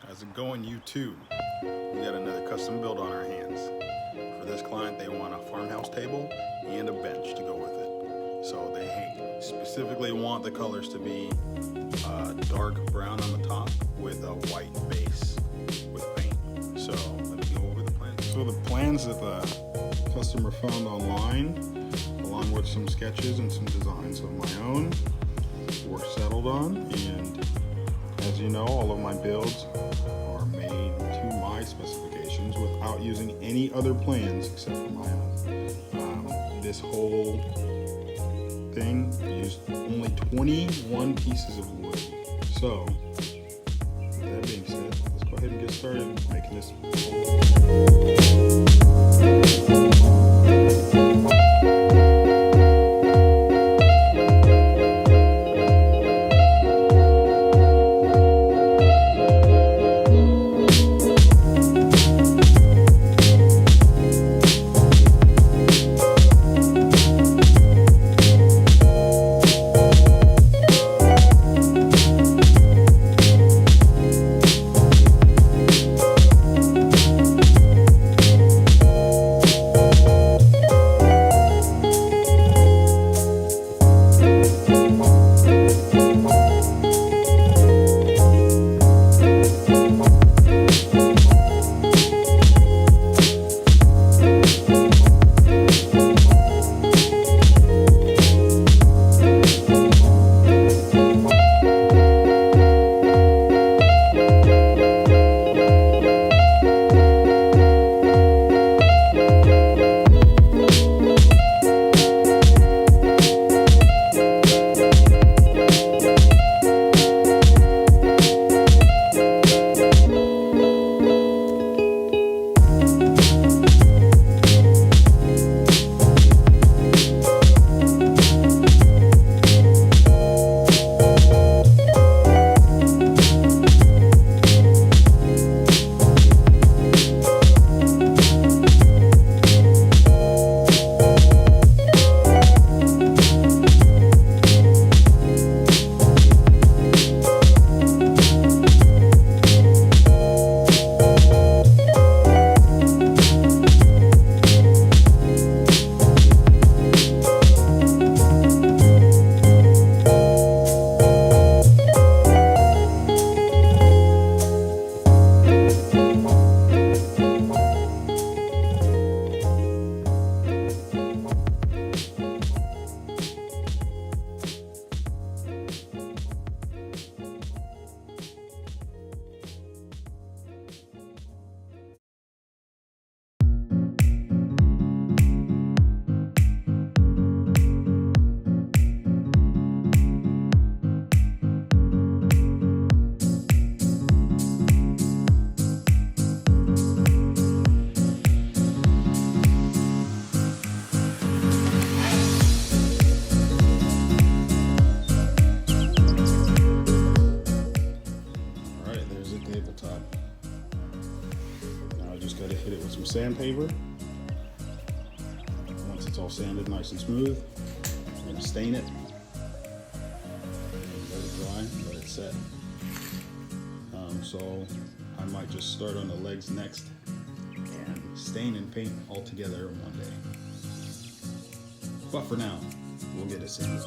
How's it going, you too? We got another custom build on our hands. For this client, they want a farmhouse table and a bench to go with it. So they specifically want the colors to be dark brown on the top with a white base with paint. So let me go over the plans. So the plans that the customer found online, along with some sketches and some designs of my own, we're settled on. And as you know, all of my builds are made to my specifications without using any other plans except for my own. This whole thing used only 21 pieces of wood. So, with that being said, let's go ahead and get started making this. Tabletop. Now I just got to hit it with some sandpaper. Once it's all sanded nice and smooth, I'm going to stain it. Let it dry, let it set. So I might just start on the legs next and stain and paint all together one day. But for now, we'll get it sanded.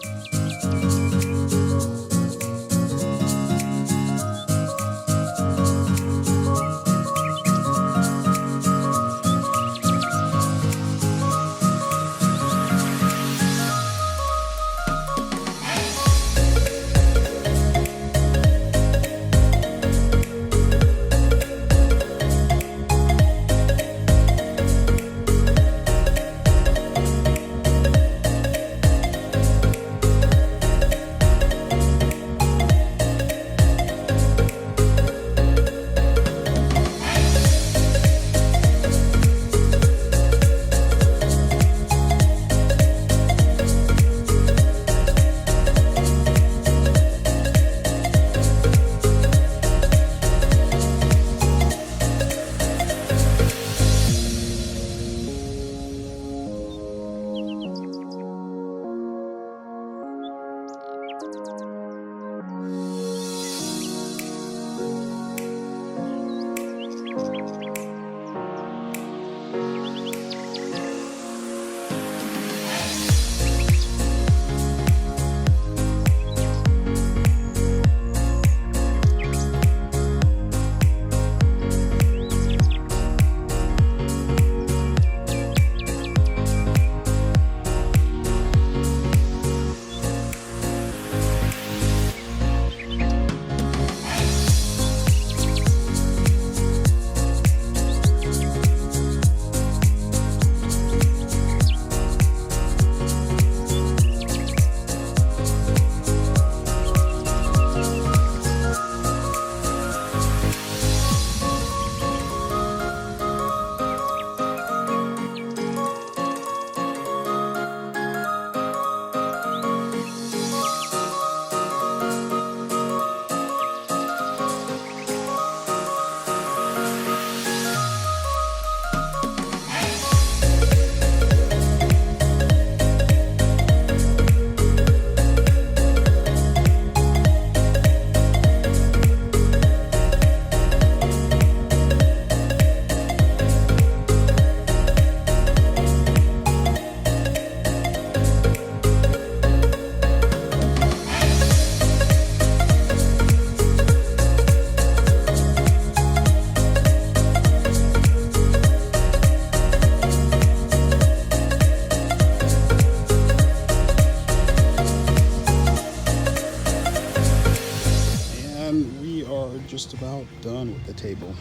about done with the table.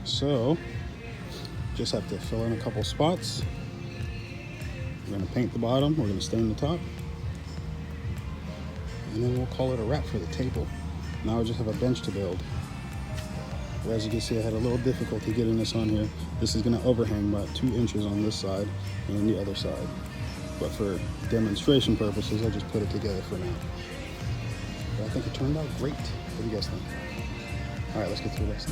So just have to fill in a couple spots. We're gonna paint the bottom, we're gonna stain the top, and then we'll call it a wrap for the table. Now I just have a bench to build. But as you can see, I had a little difficulty getting this on here. This is gonna overhang about 2 inches on this side and the other side. But for demonstration purposes, I just put it together for now. But I think it turned out great. What do you guys think? All right, let's get through this.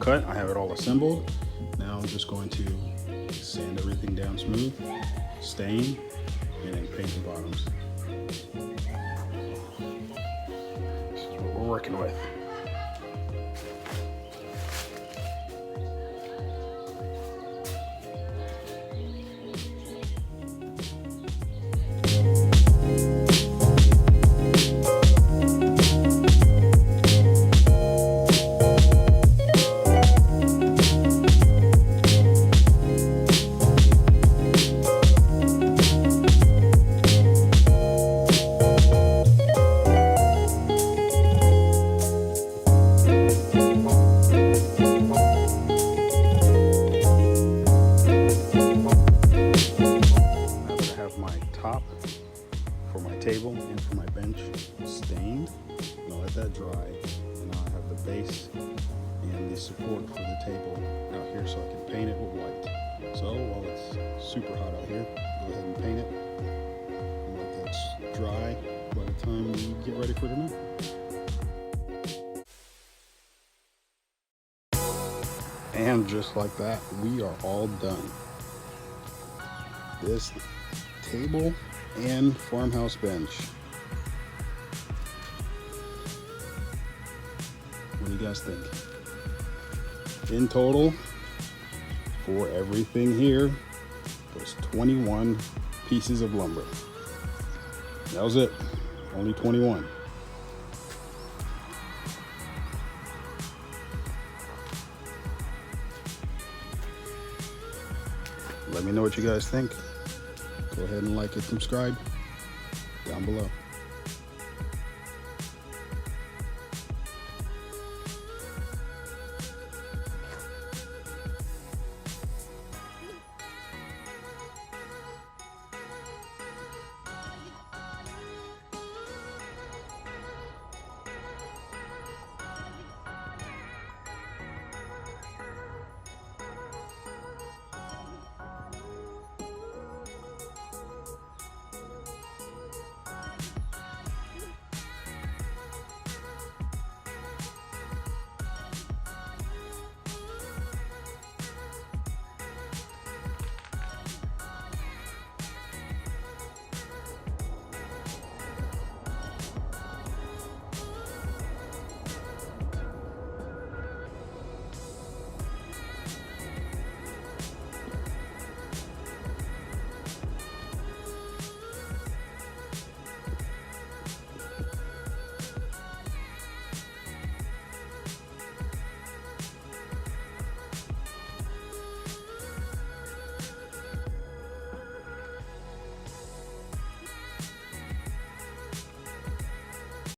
cut. I have it all assembled. Now I'm just going to sand everything down smooth, stain, and then paint the bottoms. This is what we're working with. support for the table out here so I can paint it with white. So while it's super hot out here, go ahead and paint it and let that dry by the time we get ready for tonight. And just like that, we are all done. This table and farmhouse bench. What do you guys think? In total, for everything here, was 21 pieces of lumber. That was it, only 21. Let me know what you guys think. Go ahead and like and subscribe down below.